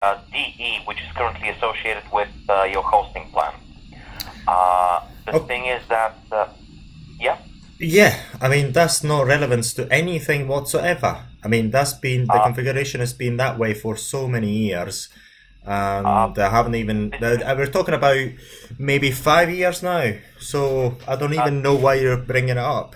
DE, which is currently associated with your hosting plan. The thing is that, yeah. Yeah, I mean that's no relevance to anything whatsoever. I mean the configuration has been that way for so many years, and I haven't even. We're talking about maybe 5 years now, so I don't even know why you're bringing it up.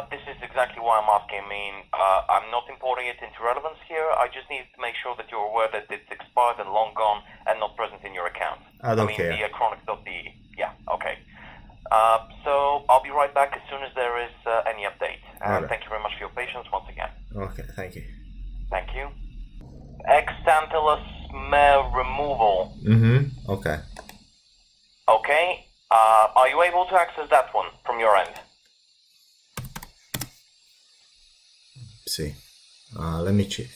This is exactly why I'm asking. I mean, I'm not importing it into relevance here. I just need to make sure that you're aware that it's expired and long gone and not present in your account. I don't care. The chronic.de. Yeah, okay. So I'll be right back as soon as there is any update. And thank you very much for your patience once again. Okay, thank you. Thank you. Xanthillus mare removal. Okay. Okay. Are you able to access that one from your end? See, let me check.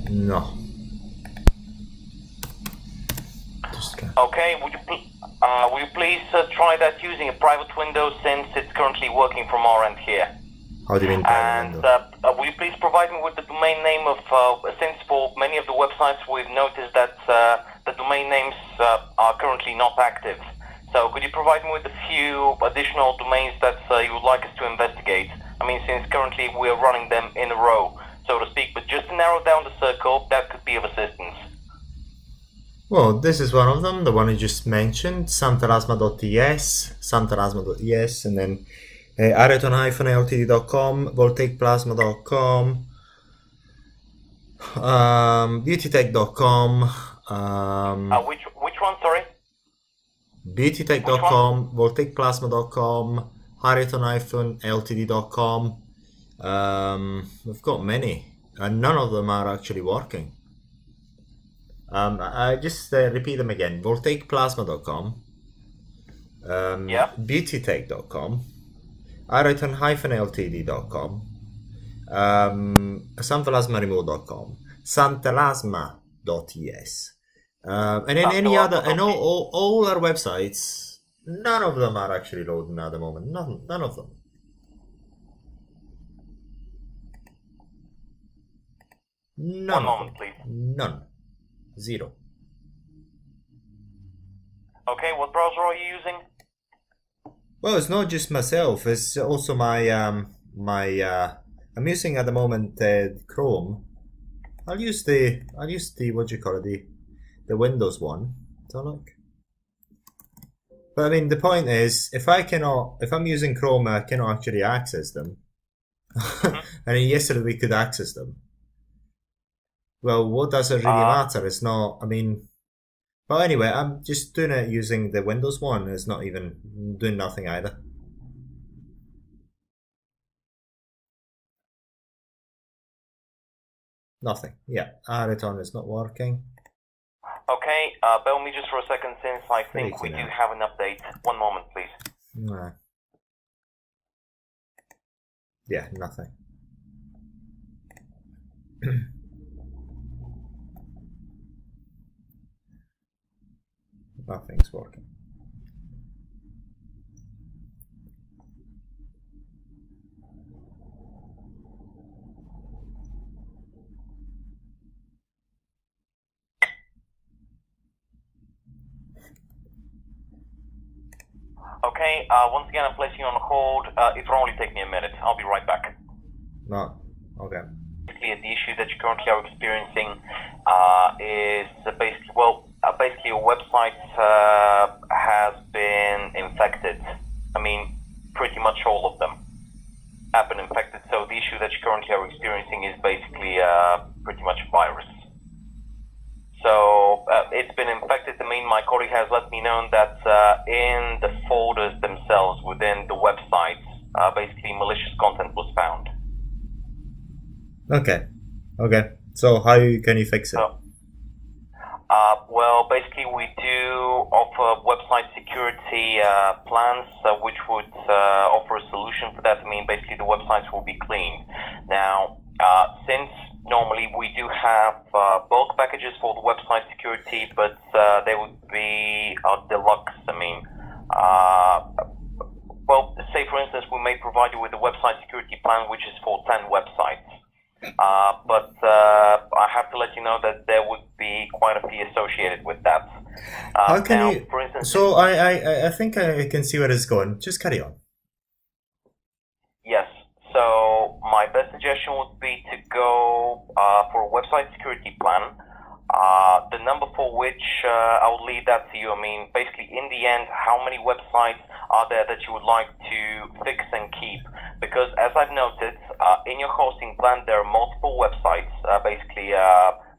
No. Okay, would you please try that using a private window, since it's currently working from our end here? How do you mean private window? And will you please provide me with the domain name of, since for many of the websites we've noticed that the domain names are currently not active. So could you provide me with a few additional domains that you would like us to investigate? I mean, since currently we're running them in a row, so to speak, but just to narrow down the circle, that could be of assistance. Well, this is one of them, the one you just mentioned, santarasma.es, and then areton-ltd.com, voltaicplasma.com, beautytech.com. Which one, sorry? beautytech.com, voltaicplasma.com, areton-ltd.com. We've got many, and none of them are actually working. I just repeat them again: voltaicplasma.com, beautytech.com, areton-ltd.com, santalasmaremote.com, santalasma.es, and then any other, and all our websites. None of them are actually loading at the moment. None of them. One moment, please. None. Zero. Okay, what browser are you using? Well, it's not just myself. It's also my I'm using at the moment Chrome. I'll use the what do you call it, the Windows one. Don't look. But I mean, the point is, if I'm using Chrome, I cannot actually access them. And yesterday we could access them. Well, what does it really matter? It's not, I mean, but anyway, I'm just doing it using the Windows one. It's not even doing nothing either. Nothing. Yeah, Areton is not working. Okay, bear with me just for a second, since I think we do have an update. One moment, please. No. Yeah, nothing. Nothing's working. Okay, once again, I'm placing you on hold. It will only take me a minute. I'll be right back. No. Okay. The issue that you currently are experiencing is basically your website has been infected. I mean, pretty much all of them have been infected. So the issue that you currently are experiencing is basically pretty much a virus. So it's been infected. I mean, my colleague has let me know that in the folders themselves within the websites, basically malicious content was found. Okay. So how can you fix it? Well, basically we do offer website security plans which would offer a solution for that. I mean, basically the websites will be cleaned. Now, since normally we do have bulk packages for the website security, but they would be deluxe. I mean, well, say, for instance, we may provide you with a website security plan which is for 10 websites. But I have to let you know that there would be quite a fee associated with that. How can now, you? For instance, So I think I can see where it's going. Just carry on. yes. So my best suggestion would be to go for a website security plan. The number for which I will leave that to you. I mean, basically, in the end, how many websites are there that you would like to fix and keep? Because as I've noted, in your hosting plan, there are multiple websites,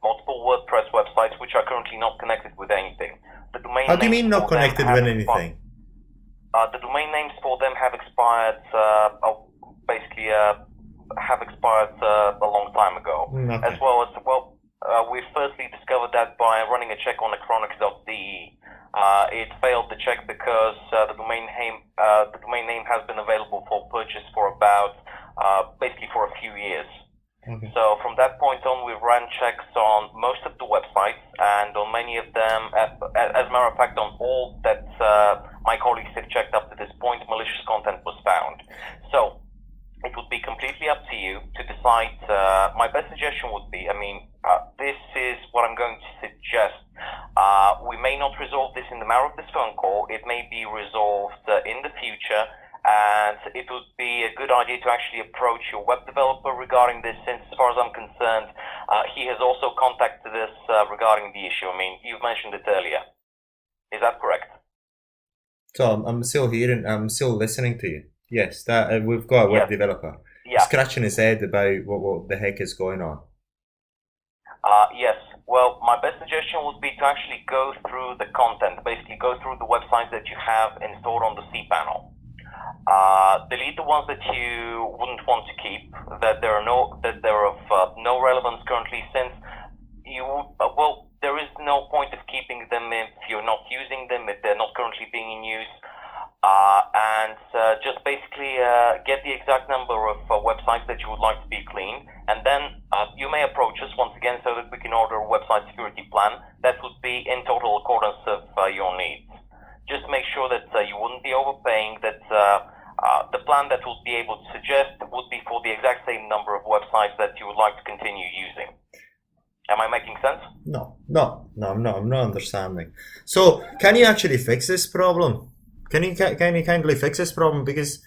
multiple WordPress websites, which are currently not connected with anything. The domain How do you mean names not for them connected with anything? The domain names for them have expired, have expired a long time ago. Okay. As well as, we firstly discovered that by running a check on acronics.de. It failed the check because the domain name has been available for purchase for about for a few years. Okay. So from that point on, we ran checks on most of the websites, and on many of them, as a matter of fact, on all that my colleagues have checked up to this point, malicious content was found. So it would be completely up to you to decide. My best suggestion would be, this is what I'm going to suggest. We may not resolve this in the matter of this phone call. It may be resolved in the future, and it would be a good idea to actually approach your web developer regarding this, since as far as I'm concerned, he has also contacted us regarding the issue. You've mentioned it earlier. Is that correct? So I'm still hearing, I'm still listening to you. Yes, that we've got a web developer scratching his head about what the heck is going on. Yes. Well, my best suggestion would be to actually go through the content, basically go through the websites that you have installed on the cPanel. Delete the ones that you wouldn't want to keep, that they're of no relevance currently, since there is no point of keeping them if you're not using them, if they're not currently being in use. Just basically get the exact number of websites that you would like to be clean, and then you may approach us once again so that we can order a website security plan that would be in total accordance of your needs. Just make sure that you wouldn't be overpaying, that the plan that we'll be able to suggest would be for the exact same number of websites that you would like to continue using. Am I making sense? No, I'm not understanding. So, can you actually fix this problem? Can you kindly fix this problem? Because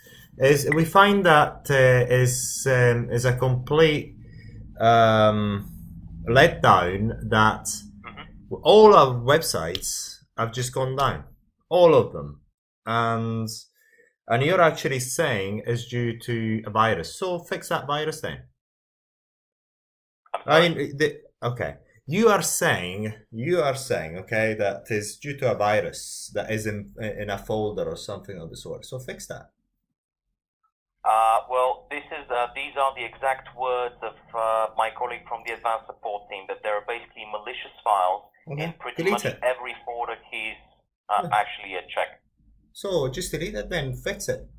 we find that is a complete letdown that all our websites have just gone down, all of them, and you're actually saying is due to a virus. So fix that virus then. Okay. You are saying, okay, that is due to a virus that is in a folder or something of the sort. So fix that. These are the exact words of my colleague from the advanced support team, that there are basically malicious files in pretty much every folder he's actually checked. So just delete it then, fix it.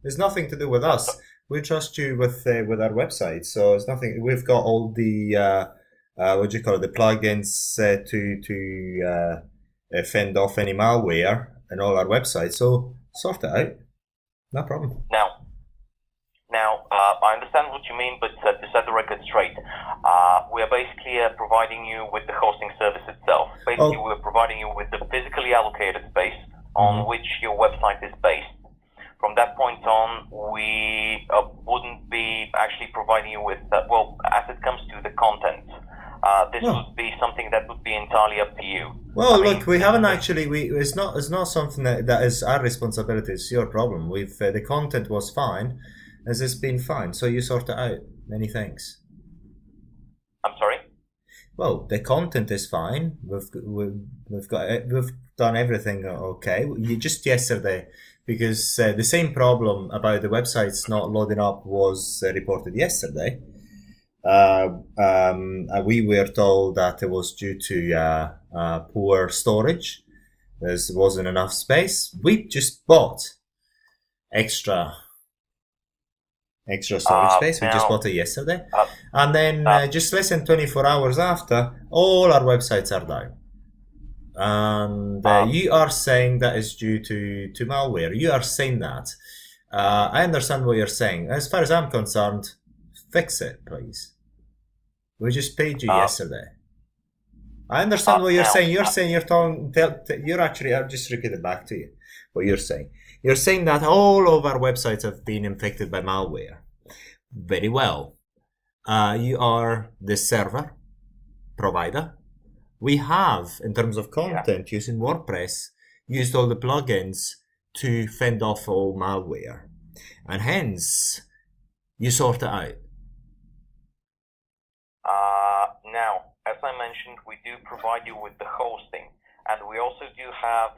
There's nothing to do with us. We trust you with our website, so it's nothing. We've got all the the plugins to fend off any malware in all our websites. So sort it out. No problem. Now, I understand what you mean, but to set the record straight, we are basically providing you with the hosting service itself. Basically, we're providing you with the physically allocated space on which your website is based. From that point on, we wouldn't be actually providing you with, as it comes to the content, this would be something that would be entirely up to you. Well, look, we haven't actually. It's not something that is our responsibility. It's your problem. The content was fine, as it's been fine. So you sort it out. Many thanks. I'm sorry. Well, the content is fine. We've done everything okay. Just yesterday, because the same problem about the websites not loading up was reported yesterday. We were told that it was due to poor storage. There wasn't enough space. We just bought extra storage space. We just bought it yesterday. And then just less than 24 hours after, all our websites are down. And you are saying that is due to malware. You are saying that. I understand what you're saying. As far as I'm concerned, fix it, please. We just paid you yesterday. I understand what you're saying. You're saying you're actually. I'll just repeat it back to you. What you're saying. You're saying that all of our websites have been infected by malware. Very well. You are the server provider. We have, in terms of content, using WordPress, used all the plugins to fend off all malware. And hence, you sort it out. Now, as I mentioned, we do provide you with the hosting. And we also do have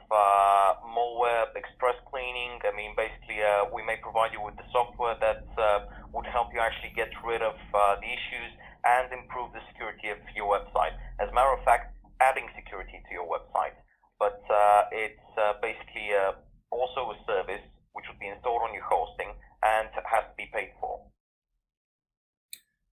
malware express cleaning. I mean, basically, we may provide you with the software that would help you actually get rid of the issues and improve the security of your website. As a matter of fact, adding security to your website. But it's basically also a service which would be installed on your hosting and has to be paid for.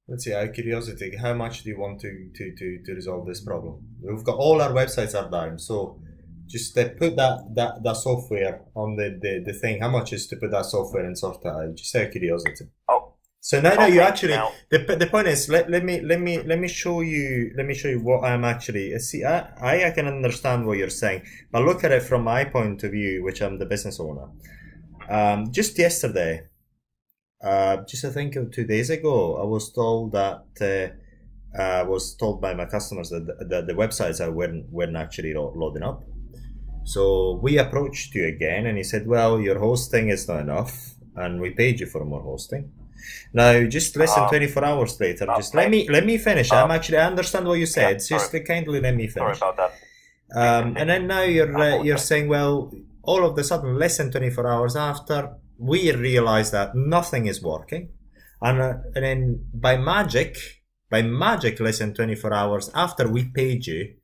Let's see, out of curiosity, how much do you want to resolve this problem? We've got all our websites are down, so just put that software on the thing. How much is to put that software and sort it out? Just out of curiosity. Oh. So now you actually the point is let me show you what I'm actually see. I can understand what you're saying, but look at it from my point of view, which I'm the business owner. Just yesterday. Just I think 2 days ago, I was told that I was told by my customers that the websites weren't actually loading up. So we approached you again, and he said, "Well, your hosting is not enough, and we paid you for more hosting." Now, just less than 24 hours later, just let me finish. I understand what you said. Just kindly let me finish. Sorry about that. And then now you're saying, well, all of a sudden, less than 24 hours after, we realize that nothing is working, and then by magic, less than 24 hours after we paid you,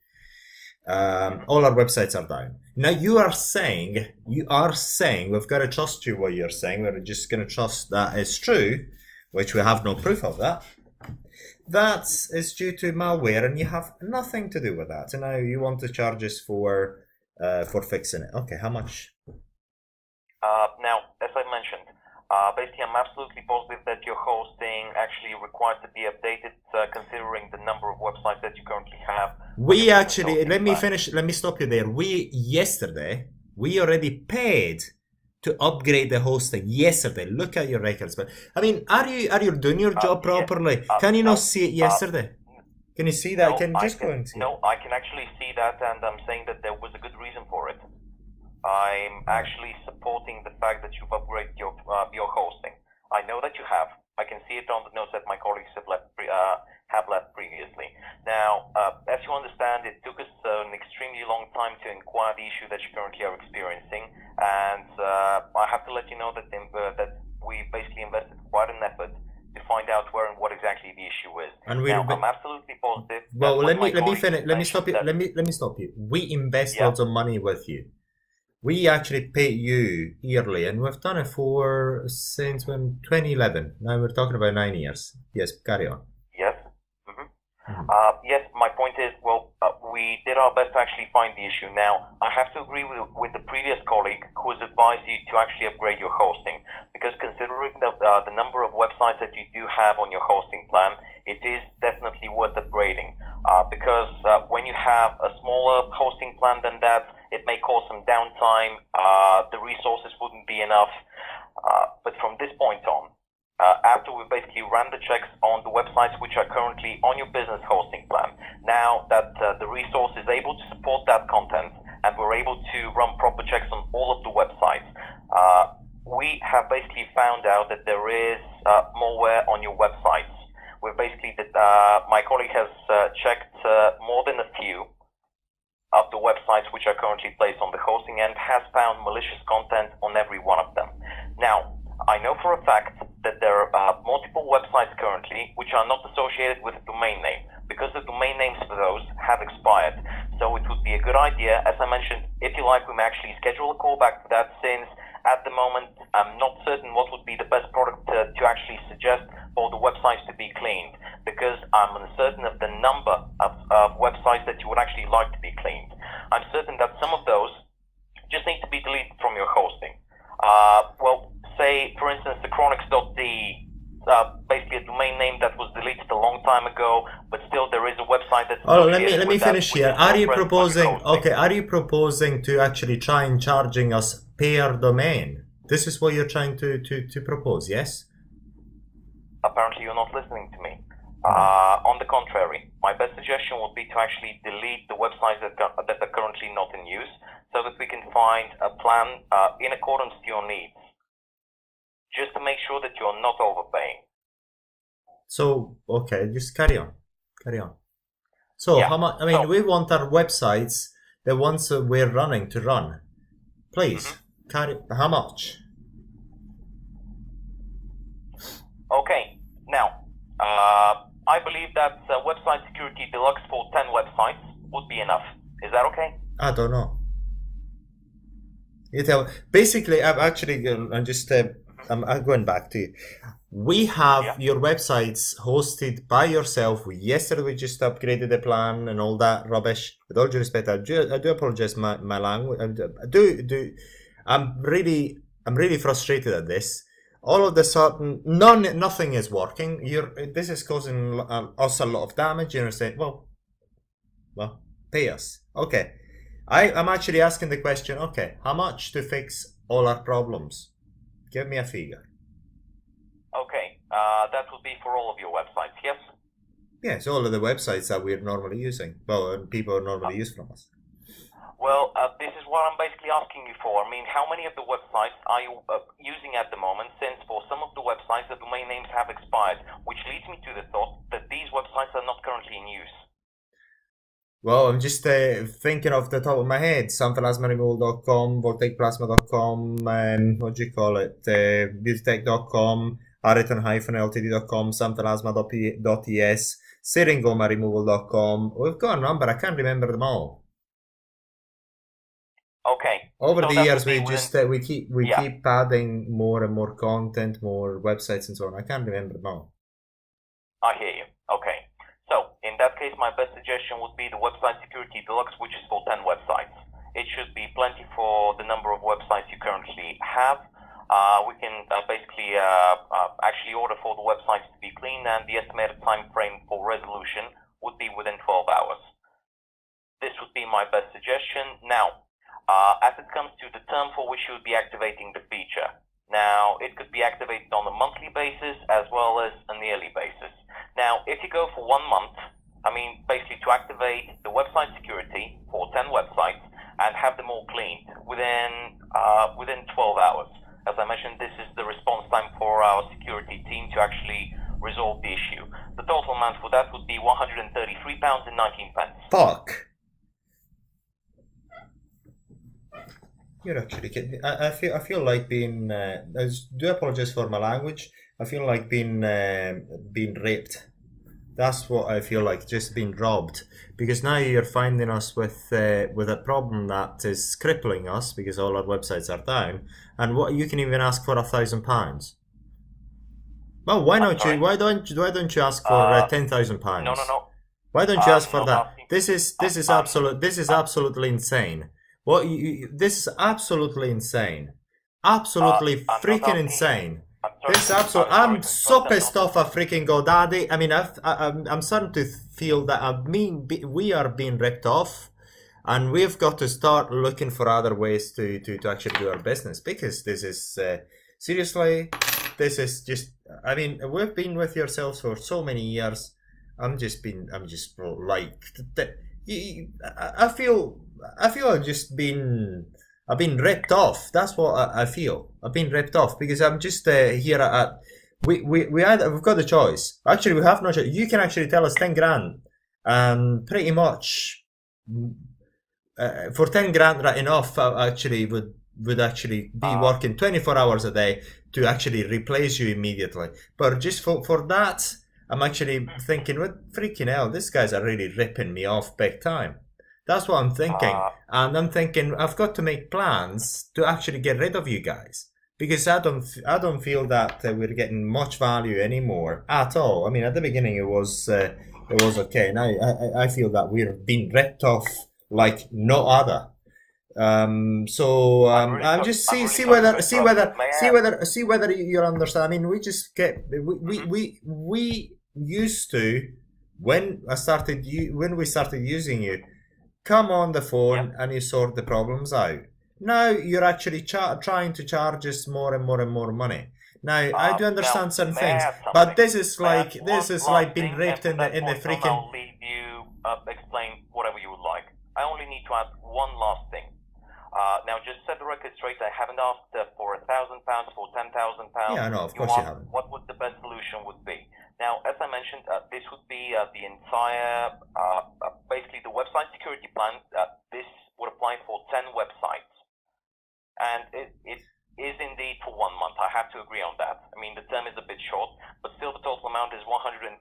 all our websites are down. Now you are saying we've got to trust you. What you're saying, we're just going to trust that is true, which we have no proof of that. That is due to malware, and you have nothing to do with that. And now you want to charge us for fixing it. Okay, how much? Now, as I mentioned, basically I'm absolutely positive that your hosting actually requires to be updated considering the number of websites that you currently have. We actually, let me stop you there. Yesterday, we already paid to upgrade the hosting yesterday. Look at your records. But I mean, are you doing your job properly? Can you not see it yesterday? Can you see that? Can you just go and see? No, I can actually see that, and I'm saying that there was a good reason for it. I'm actually supporting the fact that you've upgraded your hosting. I know that you have. I can see it on the notes that my colleagues have left previously. Now, as you understand, it took us an extremely long time to inquire the issue that you currently are experiencing, and I have to let you know that we basically invested quite an effort to find out where and what exactly the issue is. And I'm absolutely positive. Well, let me finish. Let me stop you. Let me stop you. We invest lots of money with you. We actually pay you yearly, and we've done it since 2011. Now we're talking about 9 years. Yes, carry on. Yes. Yes, my point is, we did our best to actually find the issue. Now, I have to agree with the previous colleague who has advised you to actually upgrade your hosting, because considering the number of websites that you do have on your hosting plan, it is definitely worth upgrading. Because when you have a smaller hosting plan than that, it may cause some downtime, the resources wouldn't be enough. But from this point on, after we basically ran the checks on the websites which are currently on your business hosting plan, now that the resource is able to support that content and we're able to run proper checks on all of the websites, we have basically found out that there is malware on your websites. We're basically, my colleague has checked more than a few of the websites which are currently placed on the hosting and has found malicious content on every one of them. Now, I know for a fact that there are multiple websites currently which are not associated with a domain name, because the domain names for those have expired. So it would be a good idea, as I mentioned, if you like, we may actually schedule a call back for that, since at the moment I'm not certain what would be the best product to actually suggest for the websites to be cleaned, because I'm uncertain of the number of websites that you would actually like to be cleaned. I'm certain that some of those just need to be deleted from your hosting. Say .de, basically a domain name that was deleted a long time ago, but still there is a website that's. Oh, let me finish here. Are you proposing? Okay, are you proposing to actually try and charging us per domain? This is what you're trying to propose, yes? Apparently, you're not listening to me. On the contrary, my best suggestion would be to actually delete the websites that are currently not in use, so that we can find a plan in accordance to your needs, just to make sure that you're not overpaying. So, okay, just carry on. So, Yeah. how much? I mean, we want our websites, the ones that we're running, to run. Please, how much? Okay, now, I believe that website security deluxe for 10 websites would be enough. Is that okay? I don't know. Basically, I'm going back to you. We have your websites hosted by yourself. Yesterday we just upgraded the plan and all that rubbish. With all due respect, I do apologize my language. I'm really frustrated at this. All of the sudden, nothing is working. This is causing us a lot of damage. You understand? Well, pay us. Okay. I'm actually asking the question, okay, how much to fix all our problems? Give me a figure. Okay, that would be for all of your websites, yes? Yes, all of the websites that we're normally using. Well, people normally use from us. Well, this is what I'm basically asking you for. I mean, how many of the websites are you using at the moment, since for some of the websites the domain names have expired, which leads me to the thought that these websites are not currently in use. Well, I'm just thinking off the top of my head. Sanplasmaremoval.com, voltaicplasma.com, beautytech.com, ariton-ltd.com, sanplasma.es, syringomaremoval.com. We've got a number, I can't remember them all. Okay. Over the years, we keep adding more and more content, more websites and so on. I can't remember them all. I hear you. Okay. So, in that case, my best suggestion would be the Website Security Deluxe, which is for 10 websites. It should be plenty for the number of websites you currently have. We can basically actually order for the websites to be cleaned, and the estimated time frame for resolution would be within 12 hours. This would be my best suggestion. Now, as it comes to the term for which you would be activating the feature, now, it could be activated on a monthly basis as well as a yearly basis. Now, if you go for 1 month, I mean, basically to activate the website security for 10 websites and have them all cleaned within 12 hours. As I mentioned, this is the response time for our security team to actually resolve the issue. The total amount for that would be £133.19. Fuck! You're actually kidding. I feel like being. I do apologize for my language. I feel like being raped. That's what I feel like, just being robbed. Because now you're finding us with a problem that is crippling us because all our websites are down, and what you can even ask for £1,000. Well, why don't you ask for £10,000? No. Why don't you ask for that? This is absolutely insane. This is absolutely insane. Absolutely freaking insane. I'm so pissed off at freaking GoDaddy. I mean, I'm starting to feel that we are being ripped off, and we've got to start looking for other ways to actually do our business, because this is seriously, this is just. I mean, we've been with yourselves for so many years. I feel I've been ripped off. That's what I feel. I've been ripped off because I'm just here at we've got the choice. Actually, we have no choice. You can actually tell us 10 grand, and pretty much for 10 grand, right enough, actually would actually be working 24 hours a day to actually replace you immediately. But just for that, I'm actually thinking, what freaking hell? These guys are really ripping me off big time. That's what I'm thinking. And I'm thinking I've got to make plans to actually get rid of you guys, because I don't feel that we're getting much value anymore at all. I mean, at the beginning it was okay. Now I feel that we're being ripped off like no other. I'll just see whether you understand. I mean, we just get we used to when we started using you, come on the phone and you sort the problems out. Now you're actually trying to charge us more and more and more money. Now I do understand certain things, but this is like being raped in the freaking. I'll leave you explain whatever you would like. I only need to add one last thing. Now, just set the record straight. I haven't asked for £1,000, for £10,000. Yeah, I know. Of course you haven't. What would the best solution would be? Now, as I mentioned, this would be the entire, basically the website security plan. This would apply for 10 websites, and it is indeed for 1 month. I have to agree on that. I mean, the term is a bit short, but still the total amount is £133,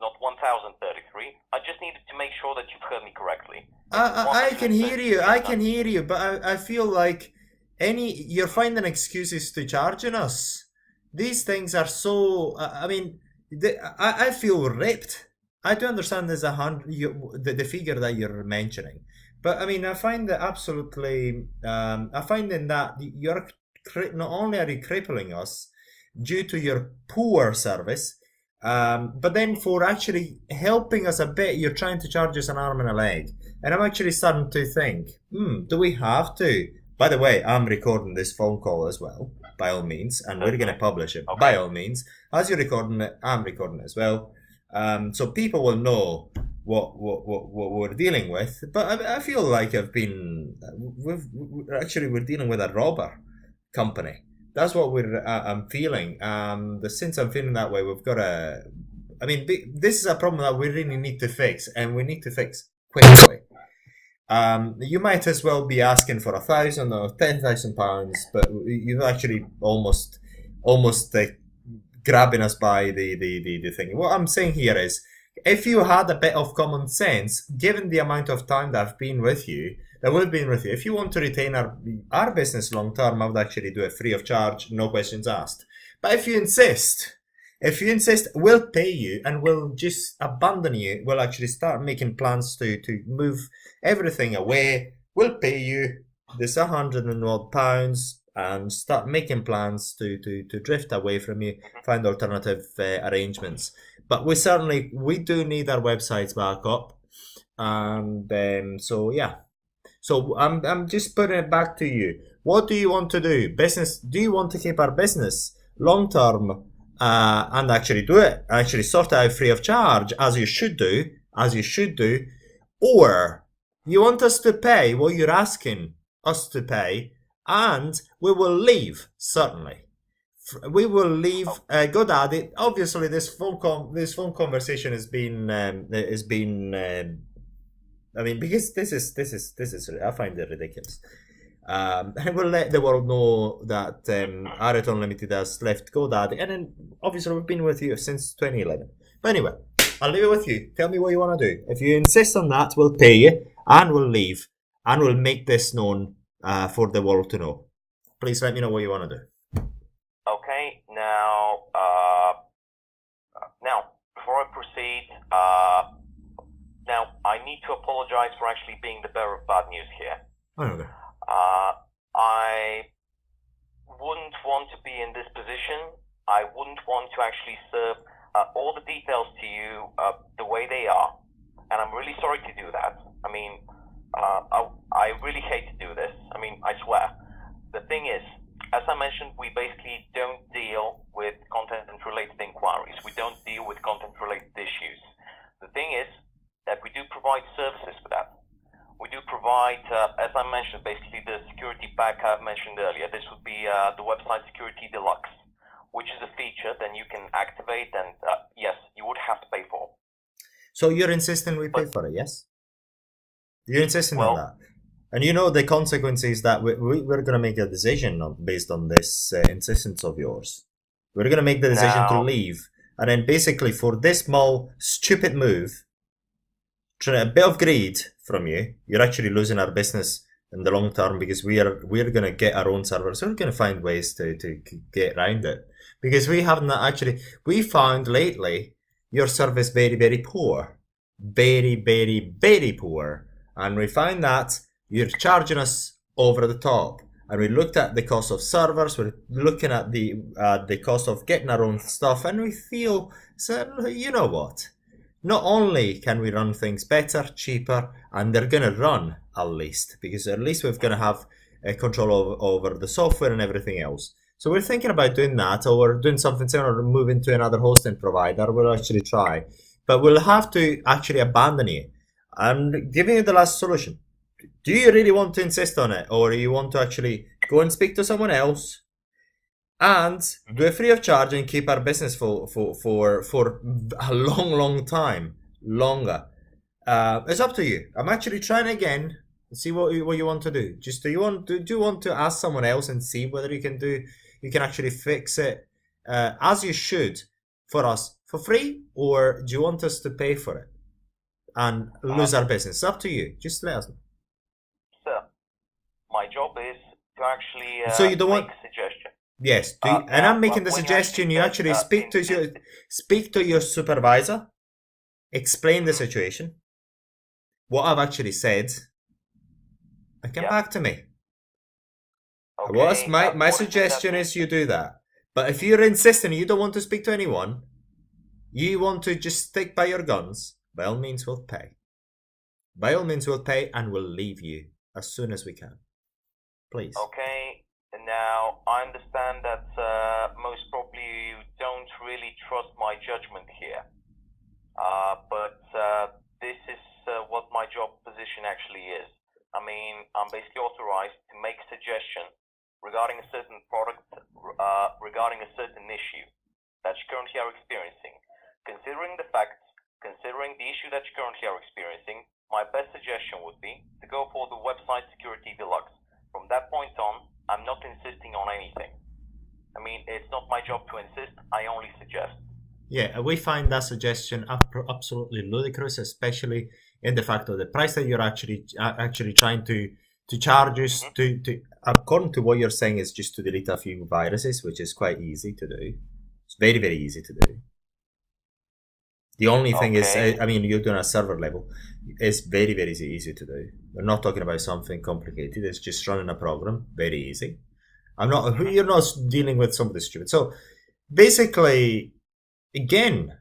not £1,033. I just needed to make sure that you've heard me correctly. I can hear you, but I feel like you're finding excuses to charging us. These things are so. I feel ripped. I do understand there's the figure that you're mentioning, but I mean, I find that absolutely. I find in that you're not only are you crippling us due to your poor service, but then for actually helping us a bit, you're trying to charge us an arm and a leg. And I'm actually starting to think, do we have to? By the way, I'm recording this phone call as well, by all means, and we're going to publish it, by all means. As you're recording it, I'm recording it as well. So people will know what we're dealing with. But I feel like we're dealing with a robber company. That's what I'm feeling. Since I'm feeling that way, we've got to. I mean, this is a problem that we really need to fix, and we need to fix quickly. You might as well be asking for £1,000 or £10,000, but you're actually almost grabbing us by the thing. What I'm saying here is, if you had a bit of common sense, given the amount of time that we've been with you, if you want to retain our business long term, I would actually do it free of charge, no questions asked. But if you insist, we'll pay you and we'll just abandon you. We'll actually start making plans to move everything away. We'll pay you this £100 and start making plans to drift away from you, find alternative arrangements. But we do need our websites back up. And so I'm just putting it back to you. What do you want to do? Business? Do you want to keep our business long term? And actually do it, actually sort it out free of charge, as you should do, or you want us to pay what you're asking us to pay, and we will leave, certainly. We will leave GoDaddy. Obviously, this phone conversation has been, I mean, because this is, I find it ridiculous. And we'll let the world know that Aret Unlimited has left GoDaddy, and then obviously we've been with you since 2011. But anyway, I'll leave it with you. Tell me what you want to do. If you insist on that, we'll pay you, and we'll leave, and we'll make this known for the world to know. Please let me know what you want to do. Okay, now before I proceed, now I need to apologize for actually being the bearer of bad news here. Okay. I wouldn't want to be in this position. I wouldn't want to actually serve all the details to you the way they are, and I'm really sorry to do that. I mean, I really hate to do this. I mean, I swear. The thing is, as I mentioned, we basically don't deal with content-related inquiries. We don't deal with content-related issues. The thing is that we do provide services for that. We do provide, as I mentioned, basically the security pack I mentioned earlier. This would be the website security deluxe, which is a feature then you can activate, and yes, you would have to pay for. So you're insisting we pay for it, yes? You're insisting on that? And you know the consequences that we're going to make a decision based on this insistence of yours. We're going to make the decision to leave. And then basically for this small, stupid move, a bit of greed from you, you're actually losing our business in the long term, because we're going to get our own servers. So we're going to find ways to get around it. Because we found lately your service very, very poor. Very, very, very poor. And we find that you're charging us over the top. And we looked at the cost of servers, we're looking at the cost of getting our own stuff, and we feel, so, you know what? Not only can we run things better, cheaper, and they're going to run at least, because at least we're going to have control over the software and everything else. So we're thinking about doing that, or doing something similar, moving to another hosting provider. We'll actually try. But we'll have to actually abandon it. I'm giving you the last solution. Do you really want to insist on it, or do you want to actually go and speak to someone else and do it free of charge and keep our business for a long time, longer? It's up to you. I'm actually trying again. See what you want to do. Just do you want to ask someone else and see whether you can actually fix it as you should for us for free, or do you want us to pay for it and lose our business? It's up to you. Just let us know. My job is to actually so you don't make want a suggestion. Yes, and I'm making the suggestion. You actually speak to your supervisor, explain the situation, what I've actually said, and come back to me. Okay, My suggestion is you do that. But if you're insisting you don't want to speak to anyone, you want to just stick by your guns, by all means we'll pay. By all means we'll pay, and we'll leave you as soon as we can. Please. Okay, now I understand that most probably you don't really trust my judgment here. But this is what my job position actually is. I mean, I'm basically authorized to make a suggestion regarding a certain product, regarding a certain issue that you currently are experiencing. Considering the facts, considering the issue that you currently are experiencing, my best suggestion would be to go for the website security deluxe. From that point on, I'm not insisting on anything. I mean, it's not my job to insist, I only suggest. Yeah, we find that suggestion absolutely ludicrous, especially in the fact of the price that you're actually trying to charge us to according to what you're saying is just to delete a few viruses, which is quite easy to do. It's very, very easy to do. The only thing is, I mean, you're doing a server level. It's very, very easy to do. We're not talking about something complicated. It's just running a program. Very easy. You're not dealing with something stupid. So basically, again,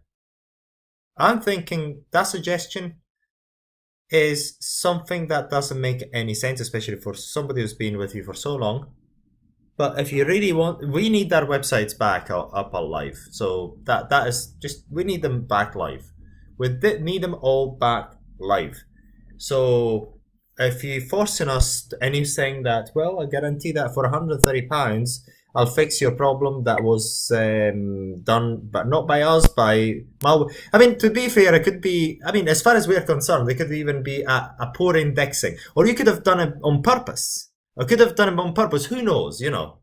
I'm thinking that suggestion is something that doesn't make any sense, especially for somebody who's been with you for so long. But if you really want, we need our websites back up alive. So that is just, we need them back live. We need them all back live. So if you're forcing us and you're saying that, well, I guarantee that for £130, I'll fix your problem that was done, but not by us, by malware. I mean, to be fair, it could be, I mean, as far as we're concerned, it could even be a poor indexing. Or you could have done it on purpose. I could have done it on purpose. Who knows? You know,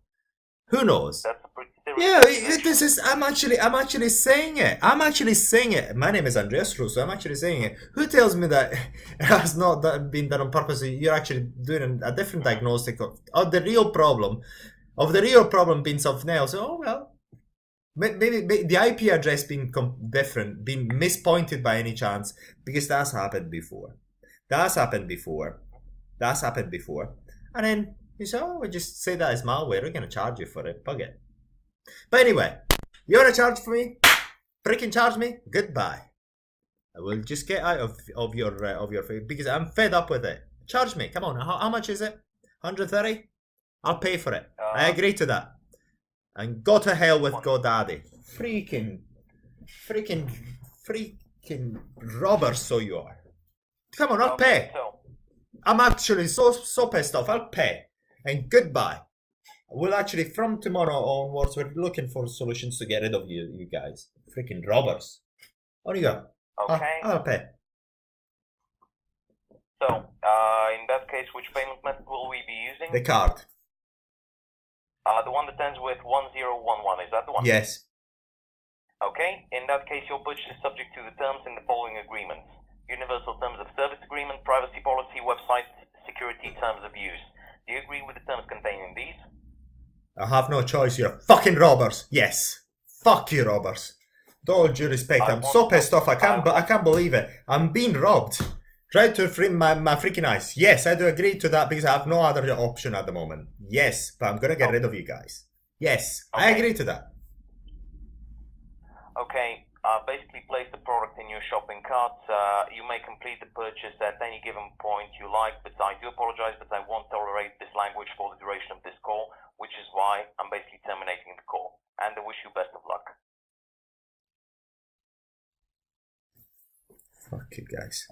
who knows? That's a pretty serious Yeah, this is. I'm actually saying it. I'm actually saying it. My name is Andreas Russo. I'm actually saying it. Who tells me that it has not been done on purpose? You're actually doing a different diagnostic of the real problem, being something else. Oh well, maybe the IP address being different, being mispointed by any chance, because that's happened before. And then you say, oh, we just say that is malware. We're going to charge you for it. Bug it. But anyway, you want to charge for me? Freaking charge me? Goodbye. I will just get out of your face because I'm fed up with it. Charge me. Come on. How much is it? 130? I'll pay for it. I agree to that. And go to hell with godaddy. Freaking robber, so you are. Come on, I'll pay. I'm actually so pissed off. I'll pay. And goodbye. We'll actually, from tomorrow onwards, we're looking for solutions to get rid of you guys. Freaking robbers. On you go. Okay. I'll pay. So, in that case, which payment method will we be using? The card. The one that ends with 1011, is that the one? Yes. Okay, in that case, your purchase is subject to the terms in the following agreements. Universal Terms of Service Agreement, Privacy Policy, Website Security Terms of Use. Do you agree with the terms contained in these? I have no choice, you're fucking robbers. Yes. Fuck you, robbers. With all due respect, I'm so pissed off, I can't believe it. I'm being robbed. Try to free my freaking eyes. Yes, I do agree to that because I have no other option at the moment. Yes, but I'm gonna get rid of you guys. Yes, I agree to that. Okay, basically place the product in your shopping cart. You may complete the purchase at any given point you like, but I do apologize, but I won't tolerate this language for the duration of this call, which is why I'm basically terminating the call. And I wish you best of luck. Fuck you guys.